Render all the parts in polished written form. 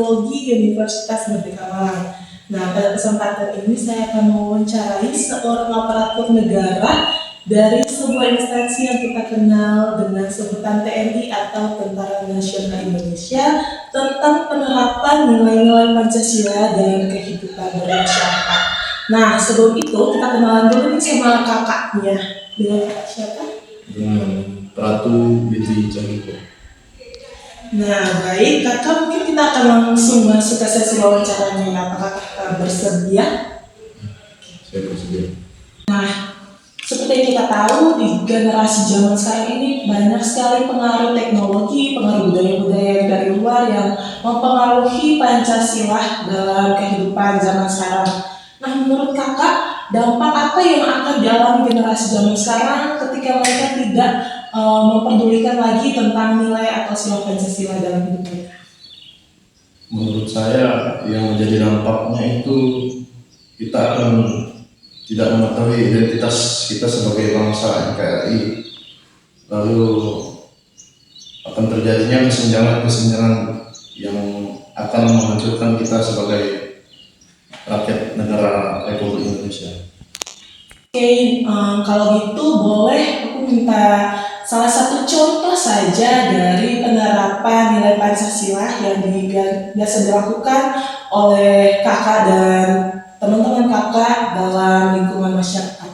Teknologi Universitas Merdeka Malang. Nah, pada kesempatan ini saya akan mewawancarai seorang aparatur negara dari sebuah instansi yang kita kenal dengan sebutan TNI atau Tentara Nasional Indonesia tentang penerapan nilai-nilai Pancasila dalam kehidupan bermasyarakat. Nah, sebelum itu kita kenalan dulu nih sama kakaknya. Dengan kakak siapa? Dengan Pratu Widi Caniko. Nah, baik, kakak mungkin kita akan langsung masuk ke sesi wawancaranya. Apakah kakak bersedia? Saya bersedia. Seperti yang kita tahu, di generasi zaman sekarang ini banyak sekali pengaruh teknologi, pengaruh budaya-budaya dari luar yang mempengaruhi Pancasila dalam kehidupan zaman sekarang. Nah, menurut kakak, dampak apa yang akan dialami generasi zaman sekarang ketika mereka tidak memperdulikan lagi tentang nilai atau sila Pancasila dalam hidup mereka? Menurut saya yang menjadi dampaknya itu kita akan tidak mengetahui identitas kita sebagai bangsa NKRI. Lalu akan terjadinya kesenjangan-kesenjangan yang akan menghancurkan kita sebagai rakyat negara Republik Indonesia. Oke, kalau gitu boleh aku minta salah satu contoh saja dari penerapan nilai Pancasila yang biasa dilakukan oleh kakak dan teman-teman kakak dalam lingkungan masyarakat.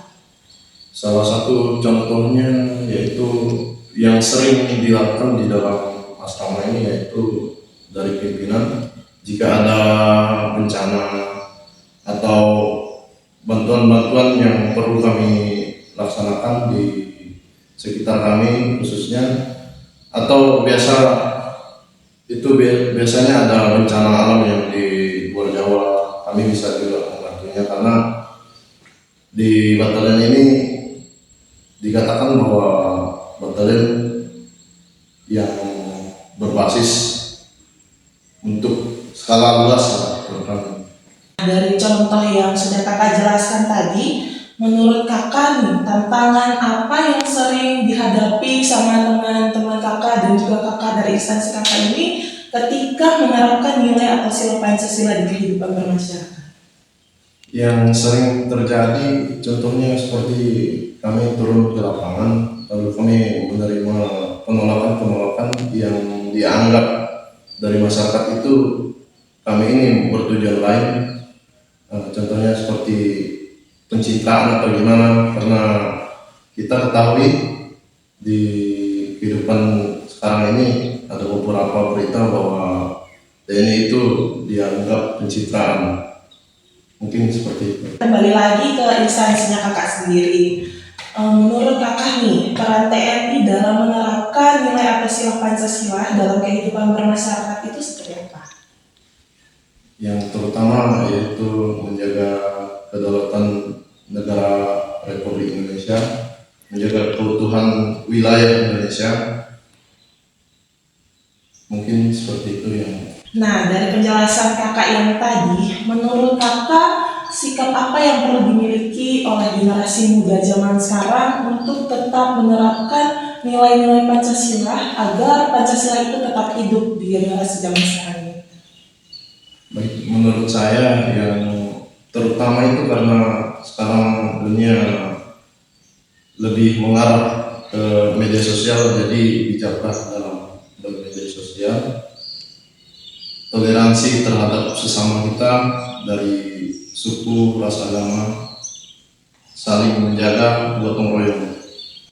Salah satu contohnya yaitu yang sering dilakukan di dalam asrama ini, yaitu dari pimpinan jika ada bencana atau bantuan-bantuan yang perlu kami laksanakan di sekitar kami khususnya, atau biasanya ada bencana alam yang di luar Jawa, kami bisa juga membantunya karena di batalion ini dikatakan bahwa batalion yang berbasis untuk skala luas program. Dari contoh yang sudah kakak jelaskan tadi, menurut kakak nih, tantangan apa yang sering dihadapi sama teman-teman kakak dan juga kakak dari instansi kakak ini ketika menerapkan nilai atau sila Pancasila di kehidupan bermasyarakat? Yang sering terjadi contohnya seperti kami turun ke lapangan, lalu kami menerima penolakan-penolakan yang dianggap dari masyarakat itu kami ini bertujuan lain. Contohnya seperti pencitraan atau gimana, karena kita ketahui di kehidupan sekarang ini ada beberapa berita bahwa TNI itu dianggap pencitraan. Mungkin seperti itu. Kembali lagi ke instansinya kakak sendiri. Menurut kakak nih, peran TNI dalam menerapkan nilai atau sila Pancasila dalam kehidupan bermasyarakat itu seperti apa? Yang terutama yaitu menjaga kedaulatan negara Republik Indonesia, menjaga keutuhan wilayah Indonesia. Mungkin seperti itu yang. Nah, dari penjelasan kakak yang tadi, menurut kakak sikap apa yang perlu dimiliki oleh generasi muda zaman sekarang untuk tetap menerapkan nilai-nilai Pancasila agar Pancasila itu tetap hidup di generasi zaman sekarang ini? Baik, menurut saya yang terutama itu karena sekarang dunia lebih mengarah ke media sosial, jadi bijaklah dalam bermedia sosial, toleransi terhadap sesama kita dari suku, ras, agama, saling menjaga gotong royong.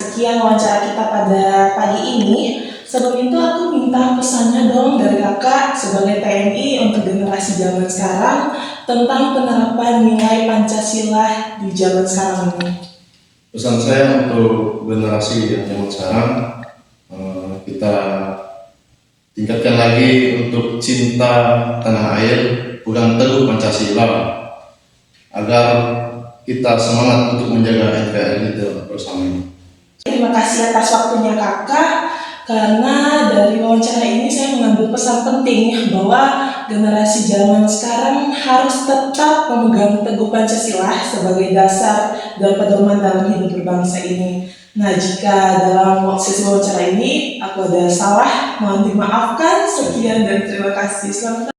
Sekian wawancara kita pada pagi ini. Sebelum itu aku minta pesannya dong dari kakak sebagai TNI untuk generasi zaman sekarang tentang penerapan nilai Pancasila di zaman sekarang ini. Pesan saya untuk generasi yang zaman sekarang, kita tingkatkan lagi untuk cinta tanah air, pegang teguh Pancasila agar kita semangat untuk menjaga NKRI bersama ini. Terima kasih atas waktunya kakak. Karena dari wawancara ini saya mengambil pesan penting bahwa generasi zaman sekarang harus tetap memegang teguh Pancasila sebagai dasar dan pedoman dalam hidup berbangsa ini. Nah, jika dalam sesi wawancara ini aku ada salah, mohon dimaafkan. Sekian dan terima kasih. Selamat